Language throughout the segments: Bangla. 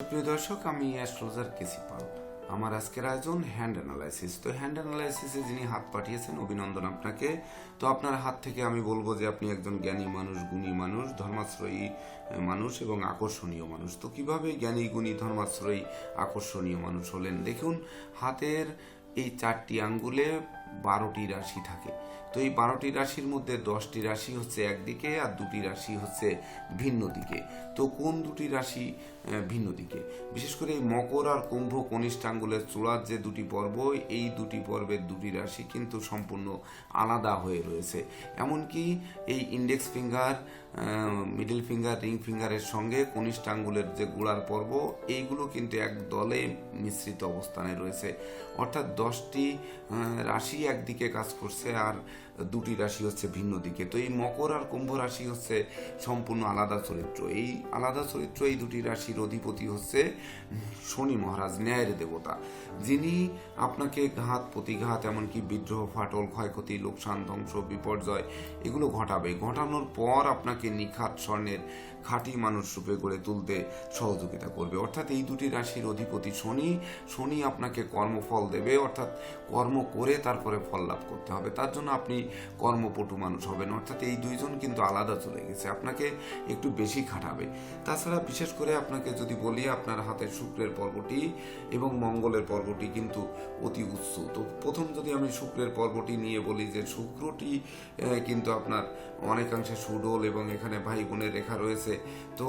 প্রিয় দর্শক, আমি অ্যাস্ট্রোলজার কেসি পাল। আমার আজকের আয়োজন হ্যান্ড অ্যানালাইসিস। তো হ্যান্ড অ্যানালাইসিসে যিনি হাত পাঠিয়েছেন, অভিনন্দন আপনাকে। তো আপনার হাত থেকে আমি বলবো যে আপনি একজন জ্ঞানী মানুষ, গুণী মানুষ, ধর্মাশ্রয়ী মানুষ এবং আকর্ষণীয় মানুষ। তো কিভাবে জ্ঞানী, গুণী, ধর্মাশ্রয়ী, আকর্ষণীয় মানুষ হলেন? দেখুন, হাতের এই 4টি আঙ্গুলে 12টি রাশি থাকে। তো এই 12টি রাশির মধ্যে 10টি রাশি হচ্ছে একদিকে আর 2টি রাশি হচ্ছে ভিন্ন দিকে। তো কোন 2টি রাশি ভিন্ন দিকে? বিশেষ করে এই মকর আর কুম্ভ কনিষ্ঠ আঙ্গুলের চূড়ার যে 2টি পর্ব, এই 2টি পর্বের 2টি রাশি কিন্তু সম্পূর্ণ আলাদা হয়ে রয়েছে। এমনকি এই index finger, middle finger, ring ফিঙ্গারের সঙ্গে কনিষ্ঠ আঙ্গুলের যে গোড়ার পর্ব, এইগুলো কিন্তু এক দলে মিশ্রিত অবস্থানে রয়েছে। অর্থাৎ 10টি রাশি একদিকে কাজ করছে আর 2টি রাশি হচ্ছে ভিন্ন দিকে। তো এই মকর আর কুম্ভ রাশি হচ্ছে সম্পূর্ণ আলাদা চরিত্র। এই আলাদা চরিত্র, এই 2টি রাশির অধিপতি হচ্ছে শনি মহারাজ, ন্যায়ের দেবতা, যিনি আপনাকে ঘাত প্রতিঘাত, এমনকি বিদ্রোহ, ফাটল, ক্ষয়ক্ষতি, লোকসান, ধ্বংস, বিপর্যয় এগুলো ঘটাবে। ঘটানোর পর আপনাকে নিখাত স্বর্ণের খাঁটি মানুষ রূপে গড়ে তুলতে সহযোগিতা করবে। অর্থাৎ এই 2টি রাশির অধিপতি শনি। শনি আপনাকে কর্মফল দেবে, অর্থাৎ কর্ম করে তারপরে ফল লাভ করতে হবে। তার জন্য আপনি কর্মপটু মানুষ হবেন। অর্থাৎ এই দুইজন কিন্তু আলাদা চলে গেছে, আপনাকে একটু বেশি খাটাবে। তাছাড়া বিশেষ করে আপনাকে যদি বলি, আপনার হাতের শুক্রের পর্বটি এবং মঙ্গলের পর্বটি কিন্তু অতি উচ্চ। তো প্রথম যদি আমি শুক্রের পর্বটি নিয়ে বলি, যে শুক্রটি কিন্তু আপনার অনেকাংশে সুডোল এবং এখানে ভাই বোনের রেখা রয়েছে। তো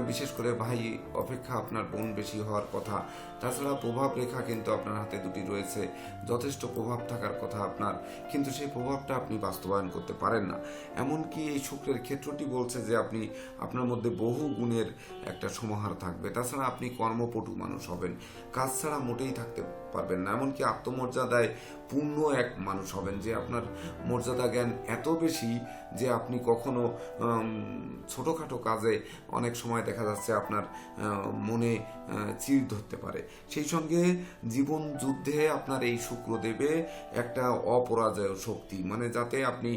বিশেষ করে ভাই অপেক্ষা আপনার বোন বেশি হওয়ার কথা। তাছাড়া প্রভাব রেখা কিন্তু আপনার হাতে 2টি রয়েছে, যথেষ্ট প্রভাব থাকার কথা আপনার, কিন্তু সেই প্রভাবটা আপনি বাস্তবায়ন করতে পারেন না। এমনকি এই শুক্রের ক্ষেত্রটি বলছে যে আপনি, আপনার মধ্যে বহু গুণের একটা সমাহার থাকবে। তাছাড়া আপনি কর্মপটু মানুষ হবেন, কাজ ছাড়া মোটেই থাকতে পারবেন না। এমনকি আত্মমর্যাদায় পূর্ণ এক মানুষ হবেন, যে আপনার মর্যাদা জ্ঞান এত বেশি যে আপনি কখনো ছোটোখাটো কাজে অনেক সময় দেখা যাচ্ছে আপনার মনে চিড় ধরতে পারে। সেই সঙ্গে জীবন যুদ্ধে আপনার এই শুক্র দেবে একটা অপরাজয় শক্তি, মানে যাতে আপনি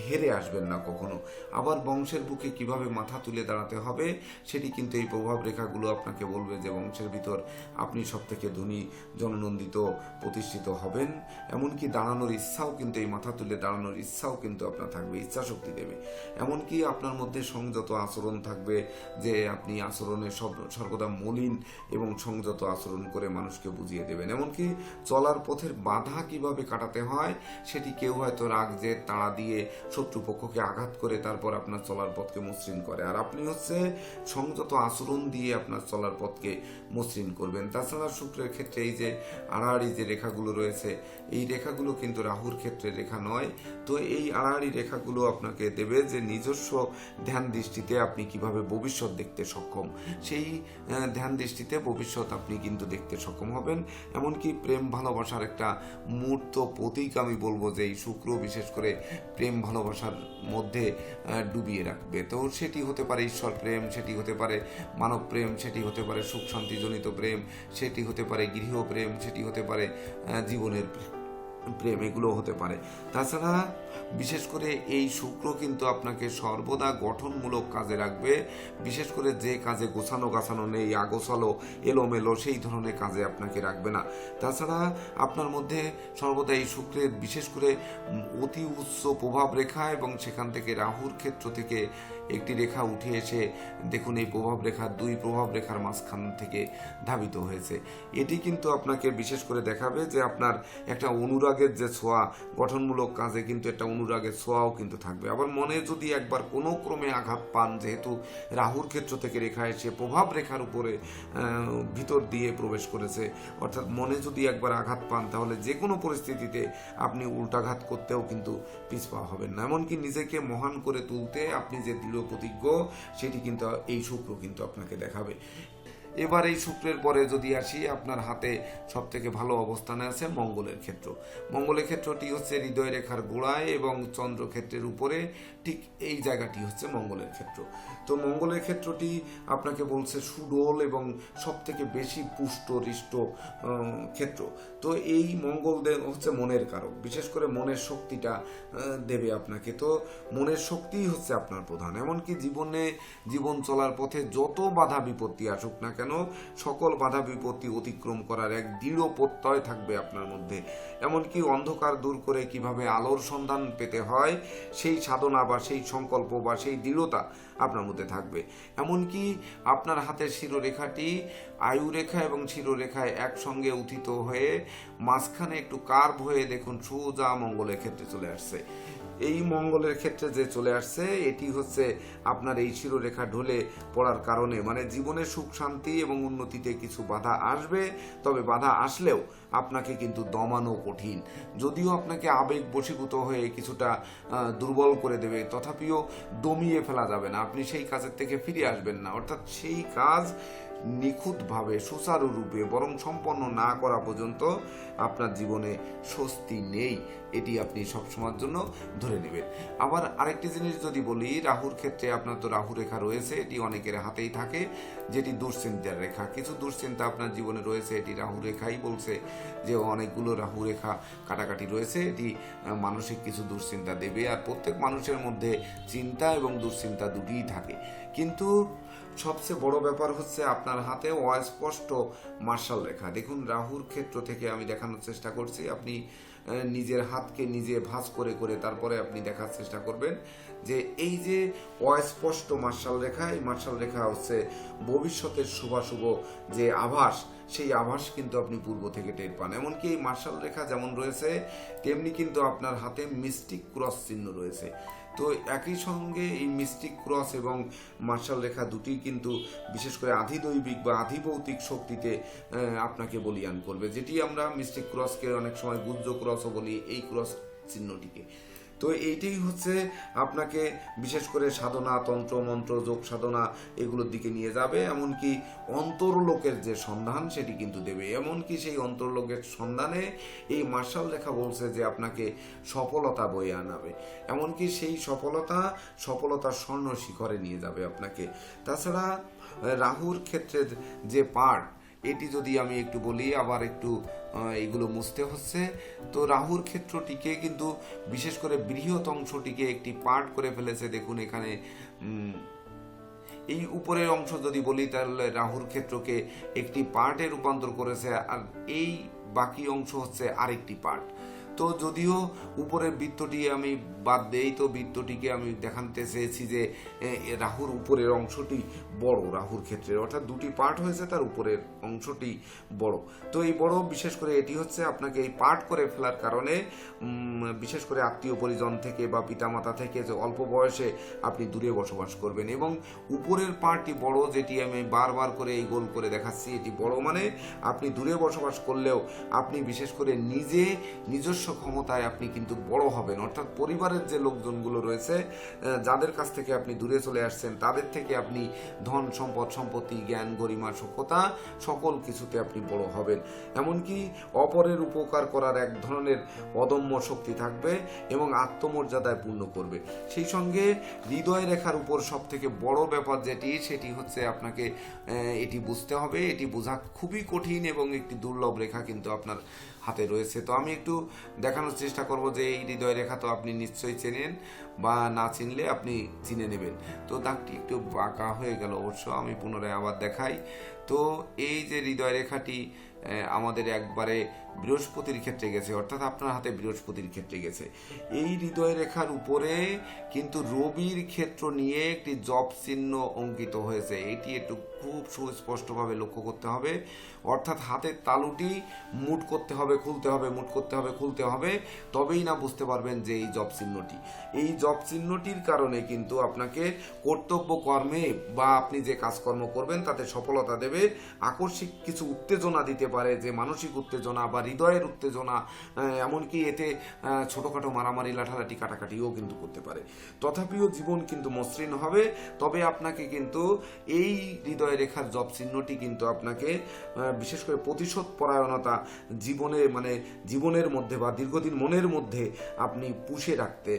হেরে আসবেন না কখনো। আবার বংশের বুকে কিভাবে মাথা তুলে দাঁড়াতে হবে সেটি কিন্তু এই প্রভাব রেখাগুলো আপনাকে বলবে, যে বংশের ভিতর আপনি সব থেকে ধনী, জননন্দিত, প্রতিষ্ঠিত হবেন। এমনকি দাঁড়ানোর ইচ্ছাও কিন্তু, এই মাথা তুলে দাঁড়ানোর ইচ্ছাও কিন্তু আপনার থাকবে, ইচ্ছা শক্তি দেবে। এমনকি আপনার মধ্যে সংযত আচরণ থাকবে, যে আপনি আচরণে সর্বদা মলিন এবং সংযত আচরণ করে মানুষকে বুঝিয়ে দেবেন। এমনকি চলার পথের বাধা কিভাবে কাটাতে হয় সেটি কেউ হয়তো রাগ, জেদ, তাড়া দিয়ে শত্রুপক্ষকে আঘাত করে তারপর আপনার চলার পথকে মসৃণ করে, আর আপনি হচ্ছে সংযত আচরণ দিয়ে আপনার চলার পথকে মসৃণ করবেন। তাছাড়া শুক্রের ক্ষেত্রে এই যে আড়াআড়ি যে রেখাগুলো রয়েছে, এই রেখাগুলো কিন্তু রাহুর ক্ষেত্রে রেখা নয়। তো এই আড়াআড়ি রেখাগুলো আপনাকে দেবে যে নিজস্ব ধ্যান দৃষ্টিতে আপনি কিভাবে ভবিষ্যৎ দেখতে সক্ষম, সেই ধ্যান দৃষ্টিতে ভবিষ্যৎ আপনি কিন্তু দেখতে সক্ষম হবেন। এমনকি প্রেম ভালোবাসার একটা মূর্ত প্রতীক আমি বলবো, যে এই শুক্র বিশেষ করে প্রেম ভালোবাসার মধ্যে ডুবিয়ে রাখবে। তো সেটি হতে পারে ঈশ্বর প্রেম, সেটি হতে পারে মানব প্রেম, সেটি হতে পারে সুখ শান্তিজনিত প্রেম, সেটি হতে পারে গৃহ প্রেম, সেটি হতে পারে জীবনের প্রেম, এগুলো হতে পারে। তাছাড়া বিশেষ করে এই শুক্র কিন্তু আপনাকে সর্বদা গঠনমূলক কাজে রাখবে। বিশেষ করে যে কাজে গোছানো গাছানো নেই, আগোছালো এলোমেলো, সেই ধরনের কাজে আপনাকে রাখবে না। তাছাড়া আপনার মধ্যে সর্বদা এই শুক্রের বিশেষ করে অতি উচ্চ প্রভাব রেখা, এবং সেখান থেকে রাহুর ক্ষেত্র থেকে একটি রেখা উঠে এসে দেখুন এই প্রভাব রেখা 2 প্রভাব রেখার মাঝখান থেকে ধাবিত হয়েছে। এটি কিন্তু আপনাকে বিশেষ করে দেখাবে যে আপনার একটা অনুরাগের যে ছোঁয়া, গঠনমূলক কাজে কিন্তু একটা অনুরাগের ছোঁয়াও কিন্তু থাকবে। আবার মনে যদি একবার কোনো ক্রমে আঘাত পান, যেহেতু রাহুর ক্ষেত্র থেকে রেখা এসে প্রভাব রেখার উপরে ভিতর দিয়ে প্রবেশ করেছে, অর্থাৎ মনে যদি একবার আঘাত পান, তাহলে যে কোনো পরিস্থিতিতে আপনি উল্টাঘাত করতেও কিন্তু পিছপা হবেন না। এমনকি নিজেকে মহান করে তুলতে আপনি যে দৃঢ় প্রতিজ্ঞ, সেটি কিন্তু এই শুক্র কিন্তু আপনাকে দেখাবে। এবার এই শুক্রের পরে যদি আসি, আপনার হাতে সব থেকে ভালো অবস্থানে আছে মঙ্গলের ক্ষেত্র। মঙ্গলের ক্ষেত্রটি হচ্ছে হৃদয় রেখার গোড়ায় এবং চন্দ্র ক্ষেত্রের উপরে, ঠিক এই জায়গাটি হচ্ছে মঙ্গলের ক্ষেত্র। তো মঙ্গলের ক্ষেত্রটি আপনাকে বলছে সুডোল এবং সব থেকে বেশি পুষ্ট হৃষ্ট ক্ষেত্র। তো এই মঙ্গল হচ্ছে মনের কারক, বিশেষ করে মনের শক্তিটা দেবে আপনাকে। তো মনের শক্তিই হচ্ছে আপনার প্রধান। এমনকি জীবন চলার পথে যত বাধা বিপত্তি আসুক না কেন সকল বাধা বিপত্তি অতিক্রম করার এক দৃঢ় প্রত্যয় থাকবে আপনার মধ্যে। এমনকি অন্ধকার দূর করে কিভাবে আলোর সন্ধান পেতে হয় সেই সাধনা বা সেই সংকল্প বা সেই দৃঢ়তা আপনার মধ্যে থাকবে। এমনকি আপনার হাতের শিরোরেখাটি আয়ুরেখা এবং শিরোরেখায় একসঙ্গে উত্থিত হয়ে মাঝখানে একটু কার্ভ হয়ে দেখুন সোজা মঙ্গলের ক্ষেত্রে চলে আসছে। এই মঙ্গলের ক্ষেত্রে যে চলে আসছে এটি হচ্ছে আপনার এই শিরোরেখা ঢলে পড়ার কারণে মানে জীবনের সুখ শান্তি এবং উন্নতিতে কিছু বাধা আসবে, তবে বাধা আসলেও আপনাকে কিন্তু দমানো কঠিন। যদিও আপনাকে আবেগ বশীভূত হয়ে কিছুটা দুর্বল করে দেবে, তথাপিও দমিয়ে ফেলা যাবে না, আপনি সেই কাজের থেকে ফিরে আসবেন না। অর্থাৎ সেই কাজ নিখুঁতভাবে সুচারুরূপে বরং সম্পন্ন না করা পর্যন্ত আপনার জীবনে স্বস্তি নেই, এটি আপনি সবসময়ের জন্য ধরে নেবেন। আবার আরেকটি জিনিস যদি বলি, রাহুর ক্ষেত্রে আপনার তো রাহু রেখা রয়েছে, এটি অনেকের হাতেই থাকে, যেটি দুশ্চিন্তার রেখা। কিছু দুশ্চিন্তা আপনার জীবনে রয়েছে, এটি রাহু রেখাই বলছে যে অনেকগুলো রাহু রেখা কাটাকাটি রয়েছে, এটি মানসিক কিছু দুশ্চিন্তা দেবে। আর প্রত্যেক মানুষের মধ্যে চিন্তা এবং দুশ্চিন্তা দুটিই থাকে, কিন্তু সবচেয়ে বড় ব্যাপার হচ্ছে আপনার হাতে অস্পষ্ট মার্শাল রেখা। দেখুন রাহুর ক্ষেত্র থেকে আমি দেখানোর চেষ্টা করছি, আপনি নিজের হাতকে নিজে ভাঁজ করে করে তারপরে আপনি দেখার চেষ্টা করবেন যে এই যে অস্পষ্ট মার্শাল রেখা, এই মার্শাল রেখা হচ্ছে ভবিষ্যতের শুভাশুভ যে আভাস, সেই আভাস কিন্তু আপনি পূর্ব থেকে টের পান। এমনকি এই মার্শাল রেখা যেমন রয়েছে তেমনি কিন্তু আপনার হাতে মিস্টিক ক্রস চিহ্ন রয়েছে। তো একই সঙ্গে এই মিস্টিক ক্রস এবং মার্শাল রেখা দুটি কিন্তু বিশেষ করে আধিদৈবিক বা আধিভৌতিক শক্তিতে আপনাকে বলীয়ান করবে, যেটি আমরা মিস্টিক ক্রসকে অনেক সময় গুজ্জ ক্রসও বলি, এই ক্রস চিহ্নটিকে। তো এইটাই হচ্ছে আপনাকে বিশেষ করে সাধনা, তন্ত্র মন্ত্র, যোগ সাধনা এগুলোর দিকে নিয়ে যাবে। এমনকি অন্তরলোকের যে সন্ধান সেটি কিন্তু দেবে। এমনকি সেই অন্তরলোকের সন্ধানে এই মার্শাল রেখা বলছে যে আপনাকে সফলতা বয়ে আনাবে। এমনকি সেই সফলতার স্বর্ণ শিখরে নিয়ে যাবে আপনাকে। তাছাড়া রাহুর ক্ষেত্রে যে পার্ট, এটি যদি আমি একটু বলি, আবার একটু এগুলো মুছতে হচ্ছে। তো রাহুর ক্ষেত্রটিকে কিন্তু বিশেষ করে বৃহৎ অংশটিকে একটি পার্ট করে ফেলেছে। দেখুন এখানে এই উপরের অংশ যদি বলি তাহলে রাহুর ক্ষেত্রকে একটি পার্টে রূপান্তর করেছে, আর এই বাকি অংশ হচ্ছে আরেকটি পার্ট। তো যদিও উপরের বৃত্তটি আমি বাদ দেই, তো বৃত্তটিকে আমি দেখাতে চেয়েছি যে রাহুর উপরের অংশটি বড় রাহুর ক্ষেত্রে, অর্থাৎ দুটি পার্ট হয়েছে, তার উপরের অংশটি বড়। তো এই বড় বিশেষ করে এটি হচ্ছে আপনাকে এই পার্ট করে ফেলার কারণে বিশেষ করে আত্মীয় পরিজন থেকে বা পিতামাতা থেকে যে অল্প বয়সে আপনি দূরে বসবাস করবেন। এবং উপরের পার্টটি বড়, যেটি আমি বারবার করে এই গোল করে দেখাচ্ছি, এটি বড় মানে আপনি দূরে বসবাস করলেও আপনি বিশেষ করে নিজস্ব ক্ষমতায় আপনি কিন্তু বড় হবেন। অর্থাৎ পরিবারের যে লোকজনগুলো রয়েছে যাদের কাছ থেকে আপনি দূরে চলে আসছেন, তাদের থেকে আপনি ধন সম্পদ সম্পত্তি জ্ঞান গরিমা সভ্যতা সকল কিছুতে আপনি বড় হবেন। এমনকি অপরের উপকার করার এক ধরনের অদম্য শক্তি থাকবে এবং আত্মমর্যাদায় পূর্ণ করবে। সেই সঙ্গে হৃদয় রেখার উপর সব থেকে বড় ব্যাপার সেটি হচ্ছে আপনাকে এটি বুঝতে হবে, এটি বোঝা খুবই কঠিন এবং একটি দুর্লভ রেখা কিন্তু আপনার হাতে রয়েছে। তো আমি একটু দেখানোর চেষ্টা করব যে এই হৃদয় রেখা তো আপনি নিশ্চয়ই চেনেন, বা না চিনলে আপনি চিনে নেবেন। তো দাগটি একটু বাঁকা হয়ে গেল অবশ্য, আমি পুনরায় আবার দেখাই। তো এই যে হৃদয় রেখাটি আমাদের একবারে বৃহস্পতির ক্ষেত্রে গেছে, অর্থাৎ আপনার হাতে বৃহস্পতির ক্ষেত্রে গেছে। এই হৃদয় রেখার উপরে কিন্তু রবির ক্ষেত্র নিয়ে একটি জপ চিহ্ন অঙ্কিত হয়েছে। এটি একটু খুব সুস্পষ্টভাবে লক্ষ্য করতে হবে। অর্থাৎ হাতের তালুটি মুট করতে হবে, খুলতে হবে, মুট করতে হবে, খুলতে হবে, তবেই না বুঝতে পারবেন যে এই জপ চিহ্নটি। এই জপ চিহ্নটির কারণে কিন্তু আপনাকে কর্তব্য কর্মে বা আপনি যে কাজকর্ম করবেন তাতে সফলতা দেবে। আকস্মিক কিছু উত্তেজনা দিতে পারে, যে মানসিক উত্তেজনা বা হৃদয়ের উত্তেজনা, এমনকি এতে ছোটোখাটো মারামারি লাঠালাঠি কাটাকাটিও কিন্তু করতে পারে। তথাপিও জীবন কিন্তু মসৃণ হবে। তবে আপনাকে কিন্তু এই হৃদয় রেখার জপ চিহ্নটি কিন্তু আপনাকে বিশেষ করে প্রতিশোধ পরায়ণতা জীবনের মধ্যে বা দীর্ঘদিন মনের মধ্যে আপনি পুষে রাখতে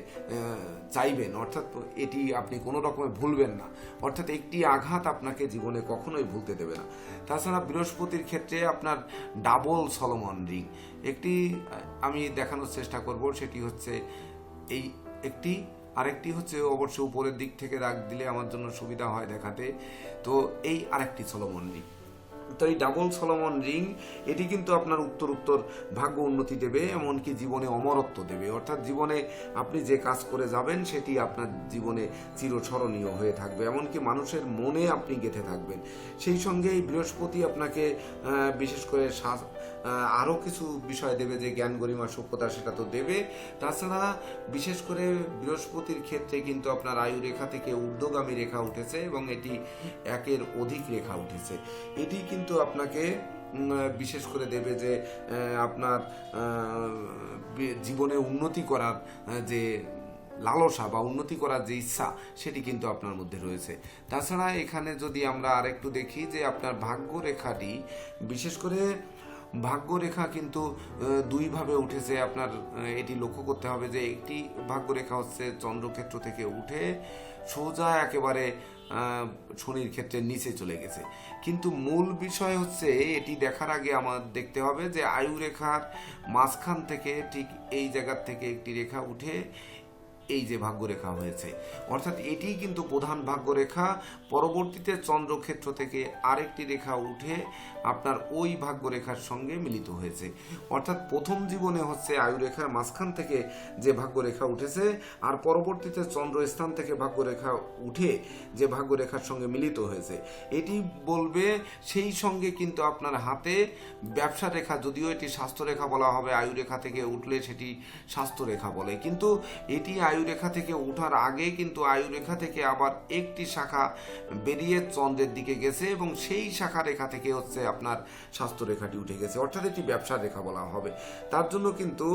চাইবেন। অর্থাৎ এটি আপনি কোনো রকমে ভুলবেন না। অর্থাৎ একটি আঘাত আপনাকে জীবনে কখনোই ভুলতে দেবে না। তাছাড়া বৃহস্পতির ক্ষেত্রে আপনার ডাবল সলোমন রিং একটি আমি দেখানোর চেষ্টা করব, সেটি হচ্ছে এই একটি, আরেকটি হচ্ছে অবশ্য উপরের দিক থেকে রাখ দিলে আমার জন্য সুবিধা হয় দেখাতে। তো এই আরেকটি সলোমন রিং, তো এই ডাবল সলোমন রিং এটি কিন্তু আপনার উত্তর ভাগ্য উন্নতি দেবে, এমনকি জীবনে অমরত্ব দেবে। অর্থাৎ জীবনে আপনি যে কাজ করে যাবেন সেটি আপনার জীবনে চিরস্মরণীয় হয়ে থাকবে, এমনকি মানুষের মনে আপনি গেঁথে থাকবেন। সেই সঙ্গে এই বৃহস্পতি আপনাকে বিশেষ করে আরও কিছু বিষয় দেবে, যে জ্ঞান গরিমা সভ্যতা সেটা তো দেবে। তাছাড়া বিশেষ করে বৃহস্পতির ক্ষেত্রে কিন্তু আপনার আয়ু রেখা থেকে ঊর্ধ্বগামী রেখা উঠেছে এবং এটি একের অধিক রেখা উঠেছে। এটি কিন্তু আপনাকে বিশেষ করে দেবে যে আপনার জীবনে উন্নতি করার যে লালসা বা উন্নতি করার যে ইচ্ছা সেটি কিন্তু আপনার মধ্যে রয়েছে। তাছাড়া এখানে যদি আমরা আরেকটু দেখি যে আপনার ভাগ্য রেখাটি বিশেষ করে ভাগ্যরেখা কিন্তু দুইভাবে উঠেছে। আপনার এটি লক্ষ্য করতে হবে যে একটি ভাগ্যরেখা হচ্ছে চন্দ্রক্ষেত্র থেকে উঠে সোজা একেবারে শনির ক্ষেত্রে নিচে চলে গেছে, কিন্তু মূল বিষয় হচ্ছে এটি দেখার আগে আমার দেখতে হবে যে আয়ুরেখার মাঝখান থেকে ঠিক এই জায়গার থেকে একটি রেখা উঠে এই যে ভাগ্যরেখা হয়েছে, অর্থাৎ এটি কিন্তু প্রধান ভাগ্যরেখা। পরবর্তীতে চন্দ্রক্ষেত্র থেকে আরেকটি রেখা উঠে আপনার ওই ভাগ্যরেখার সঙ্গে মিলিত হয়েছে। অর্থাৎ প্রথম জীবনে হচ্ছে আয়ুরেখার মাঝখান থেকে যে ভাগ্যরেখা উঠেছে, আর পরবর্তীতে চন্দ্রস্থান থেকে ভাগ্যরেখা উঠে যে ভাগ্যরেখার সঙ্গে মিলিত হয়েছে। এটি বলবে সেই সঙ্গে কিন্তু আপনার হাতে ব্যবসা রেখা, যদিও এটি স্বাস্থ্যরেখা বলা হবে, আয়ুরেখা থেকে উঠলে সেটি স্বাস্থ্যরেখা বলে, কিন্তু এটি আয়ুরেখা থেকে ওঠার আগে কিন্তু আয়ুরেখা থেকে আবার একটি শাখা বেরিয়ে চন্দ্রের দিকে গেছে এবং সেই শাখা রেখা থেকে হচ্ছে আপনার স্বাস্থ্য রেখাটি উঠে গেছে, অর্থাৎ এটি ব্যবসা রেখা বলা হবে। তার জন্য কিন্তু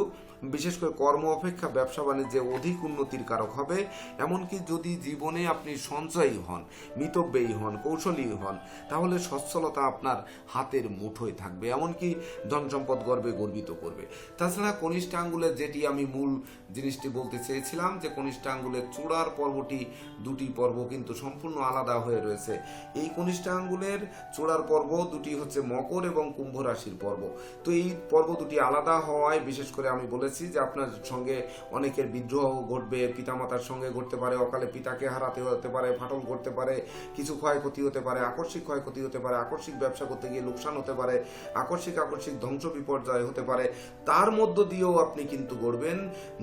বিশেষ করে কর্ম অপেক্ষা ব্যবসা বাণিজ্যে অধিক উন্নতির কারক হবে। এমনকি যদি জীবনে আপনি সঞ্চয়ী হন, মিতব্যয়ী হন, কৌশলী হন, তাহলে সচ্ছলতা আপনার হাতের মুঠোয় থাকবে, এমনকি ধন সম্পদ গর্বে গর্বিত করবে। তাছাড়া কনিষ্ঠ আঙ্গুলের যেটি আমি মূল জিনিসটি বলতে চেয়েছিলাম, যে কনিষ্ঠ আঙ্গুলের চূড়ার পর্বটি দুটি পর্ব কিন্তু সম্পূর্ণ আলাদা হয়ে রয়েছে। এই কনিষ্ঠ আঙ্গুলের চূড়ার পর্ব দুটি হচ্ছে মকর এবং কুম্ভ রাশির পর্ব। তো এই পর্ব দুটি আলাদা হওয়ায় বিশেষ করে আমি বলেছি যে আপনার সঙ্গে অনেকের বিদ্রোহ ঘটবে, পিতামাতার সঙ্গে ঘটতে পারে, অকালে পিতাকে হারাতে হতে পারে, ফাটল করতে পারে, কিছু ক্ষয়ক্ষতি হতে পারে, আকস্মিক ক্ষয়ক্ষতি হতে পারে, আকস্মিক ব্যবসা করতে গিয়ে লোকসান হতে পারে, আকস্মিক ধ্বংস বিপর্যয় হতে পারে। তার মধ্য দিয়েও আপনি কিন্তু গড়বেন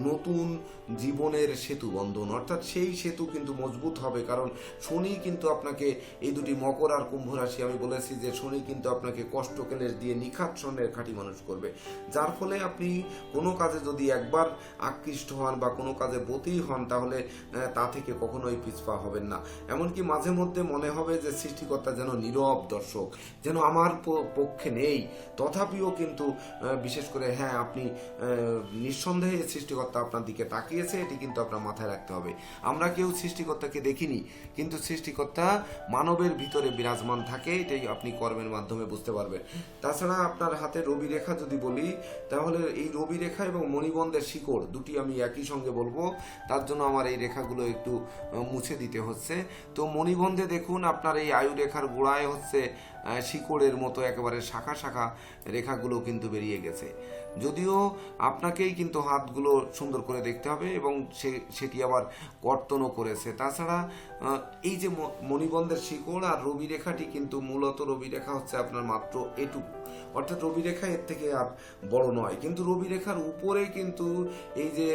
নতুন জীবনের সেতু বন্ধন, অর্থাৎ সেই সেতু কিন্তু মজবুত হবে। কারণ শনি কিন্তু আপনাকে এই দুটি মকর আর কুম্ভ রাশি, আমি বলেছি যে শনি কিন্তু আপনাকে কষ্ট কেলেশ দিয়ে নিখাত স্বর্ণের খাঁটি মানুষ করবে, যার ফলে আপনি কোনো কাজে যদি একবার আকৃষ্ট হন বা কোনো কাজে ব্রতী হন, তাহলে তা থেকে কখনোই পিছপা হবেন না। এমনকি মাঝে মধ্যে মনে হবে যে সৃষ্টিকর্তা যেন নীরব দর্শক, যেন আমার পক্ষে নেই, তথাপিও কিন্তু বিশেষ করে হ্যাঁ, আপনি নিঃসন্দেহে সৃষ্টিকর্তা আপনার দিকে তাকিয়েছে, এটি কিন্তু আপনার মাথায় রাখতে হবে। আমরা কেউ সৃষ্টিকর্তাকে দেখিনি, কিন্তু সৃষ্টিকর্তা মানবের ভিতরে বিরাজমান থাকে, এটাই আপনি কর্মের মাধ্যমে বুঝতে পারবেন। তাছাড়া আপনার হাতে রবি রেখা যদি বলি, তাহলে এই রবি রেখা এবং মণিবন্ধের শিকড় দুটি আমি একই সঙ্গে বলবো, তার জন্য আমার এই রেখাগুলো একটু মুছে দিতে হচ্ছে। তো মণিবন্ধে দেখুন আপনার এই আয়ু রেখার গোড়ায় হচ্ছে শিকড়ের মতো একেবারে শাখা শাখা রেখাগুলো কিন্তু বেরিয়ে গেছে, যদিও আপনাকেই কিন্তু হাতগুলো সুন্দর করে দেখতে হবে এবং সেটি আবার কর্তনও করেছে। তাছাড়া এই যে মণিবন্ধের শিকড় আর রবি রেখাটি কিন্তু মূলত রবি রেখা হচ্ছে আপনার মাত্র এটুকু, অর্থাৎ রবি রেখা এর থেকে আর বড় নয়, কিন্তু রবি রেখার উপরে কিন্তু এই যে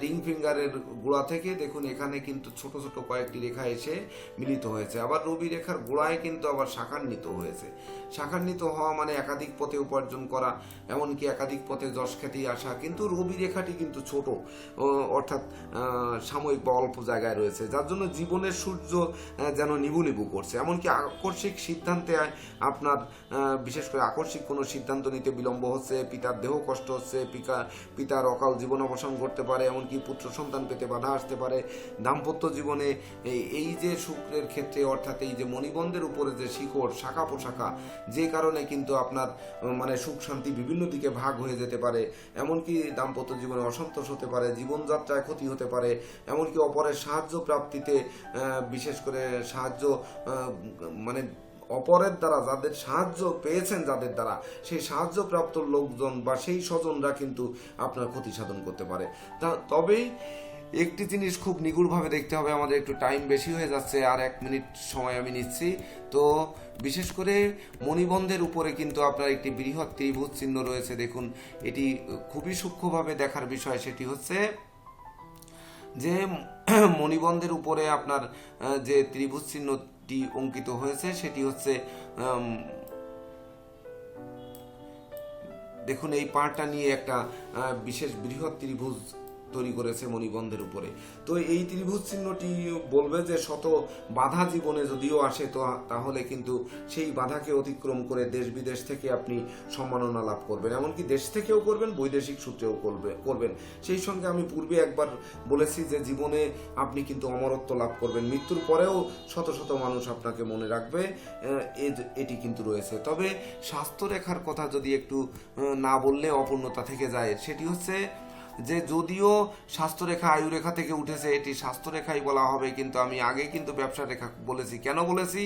রিং ফিঙ্গারের গোড়া থেকে দেখুন এখানে কিন্তু ছোট ছোট কয়েকটি রেখা এসে মিলিত হয়েছে। আবার রবি রেখার গোড়ায় কিন্তু আবার শাখান্বিত হয়েছে। শাখান্বিত হওয়া মানে একাধিক পথে উপার্জন করা, এমনকি একাধিক পথে যশ খ্যাতি আসা, কিন্তু রবি রেখাটি কিন্তু ছোট, অর্থাৎ সাময়িক বা অল্প জায়গায় রয়েছে, যার জন্য জীবনের সূর্য যেন নিবু নিবু করছে। এমনকি আকস্মিক সিদ্ধান্তে আপনার বিশেষ করে আকস্মিক কোনো সিদ্ধান্ত নিতে বিলম্ব হচ্ছে, পিতার দেহ কষ্ট হচ্ছে, পিতার অকাল জীবন অবসান ঘটতে পারে, এমনকি পুত্র সন্তান পেতে বাধা আসতে পারে। দাম্পত্য জীবনে এই যে শুক্রের ক্ষেত্রে, অর্থাৎ এই যে মণিবন্ধের উপরে যে শিকড় শাখা পোশাখা, যে কারণে কিন্তু আপনার মানে সুখ শান্তি বিভিন্ন দিকে ভাগ হয়ে যেতে পারে, এমনকি দাম্পত্য জীবনে অসন্তোষ হতে পারে, জীবনযাত্রায় ক্ষতি হতে পারে, এমনকি অপরের সাহায্য প্রাপ্তিতে বিশেষ করে সাহায্য মানে অপরের দ্বারা যাদের সাহায্য পেয়েছেন, যাদের দ্বারা সেই সাহায্যপ্রাপ্ত লোকজন বা সেই স্বজনরা কিন্তু আপনার ক্ষতি সাধন করতে পারে। তবেই একটি জিনিস খুব নিগুড়ভাবে দেখতে হবে, আমাদের একটু টাইম বেশি হয়ে যাচ্ছে, আর 1 মিনিট সময় আমি নিচ্ছি। তো বিশেষ করে মণিবন্ধের উপরে কিন্তু আপনার একটি বৃহৎ ত্রিভুজ চিহ্ন রয়েছে। দেখুন, এটি খুবই সূক্ষ্মভাবে দেখার বিষয়। সেটি হচ্ছে যে মণিবন্ধের উপরে আপনার যে ত্রিভুজ চিহ্নটি অঙ্কিত হয়েছে সেটি হচ্ছে দেখুন এই পাড়টা নিয়ে একটা বিশেষ বৃহৎ ত্রিভুজ তৈরি করেছে মণিবন্ধের উপরে। তো এই ত্রিভুজ চিহ্নটি বলবে যে শত বাধা জীবনে যদিও আসে, তো তাহলে কিন্তু সেই বাধাকে অতিক্রম করে দেশ বিদেশ থেকে আপনি সম্মাননা লাভ করবেন, এমনকি দেশ থেকেও করবেন, বৈদেশিক সূত্রেও করবেন। সেই সঙ্গে আমি পূর্বে একবার বলেছি যে জীবনে আপনি কিন্তু অমরত্ব লাভ করবেন, মৃত্যুর পরেও শত শত মানুষ আপনাকে মনে রাখবে, এটি কিন্তু রয়েছে। তবে স্বাস্থ্যরেখার কথা যদি একটু না বললে অপূর্ণতা থেকে যায়। সেটি হচ্ছে যে যদিও স্বাস্থ্যরেখা আয়ুরেখা থেকে উঠেছে, এটি স্বাস্থ্যরেখাই বলা হবে, কিন্তু আমি আগে কিন্তু ব্যবসা রেখা বলেছি। কেন বলেছি?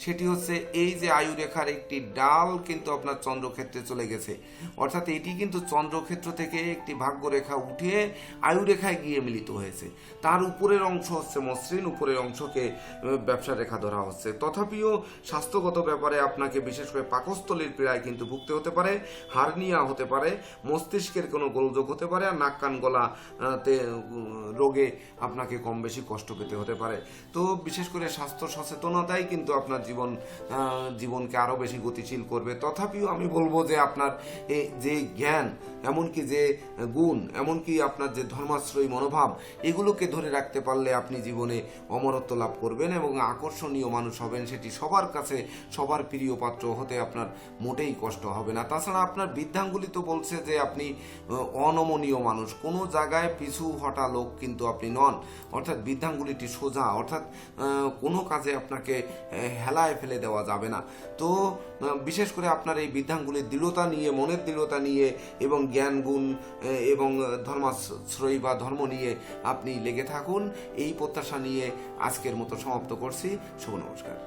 সেটি হচ্ছে এই যে আয়ুরেখার একটি ডাল কিন্তু আপনার চন্দ্রক্ষেত্রে চলে গেছে, অর্থাৎ এটি কিন্তু চন্দ্রক্ষেত্র থেকে একটি ভাগ্যরেখা উঠে আয়ুরেখায় গিয়ে মিলিত হয়েছে। তার উপরের অংশ হচ্ছে মসৃণ, উপরের অংশকে ব্যবসা রেখা ধরা হচ্ছে। তথাপিও স্বাস্থ্যগত ব্যাপারে আপনাকে বিশেষ করে পাকস্থলীর পীড়ায় কিন্তু ভুগতে হতে পারে, হার্নিয়া হতে পারে, মস্তিষ্কের কোনো গোলযোগ হতে পারে, আর নাক কান গলা রোগে আপনাকে কম বেশি কষ্ট পেতে হতে পারে। তো বিশেষ করে স্বাস্থ্য সচেতনতাই কিন্তু আপনার জীবনকে আরো বেশি গতিশীল করবে। তথাপিও আমি বলবো যে আপনার যে জ্ঞান, এমনকি যে গুণ, এমনকি আপনার যে ধর্মাশ্রয়ী মনোভাব, এগুলোকে ধরে রাখতে পারলে আপনি জীবনে অমরত্ব লাভ করবেন এবং আকর্ষণীয় মানুষ হবেন। সেটি সবার কাছে সবার প্রিয় পাত্র হতে আপনার মোটেই কষ্ট হবে না। তাছাড়া আপনার বৃদ্ধাঙ্গুলি তো বলছে যে আপনি অনমনীয় মানুষ, কোনো জায়গায় পিছু হটা লোক কিন্তু আপনি নন, অর্থাৎ বৃদ্ধাঙ্গুলিটি সোজা, অর্থাৎ কোনো কাজে আপনাকে হেলায় ফেলে দেওয়া যাবে না। তো বিশেষ করে আপনার এই বৃদ্ধাঙ্গুলির দৃঢ়তা নিয়ে, মনের দৃঢ়তা নিয়ে এবং জ্ঞান গুণ এবং ধর্মাশ্রয়ী বা ধর্ম নিয়ে আপনি লেগে থাকুন, এই প্রত্যাশা নিয়ে আজকের মতো সমাপ্ত করছি। শুভ নমস্কার।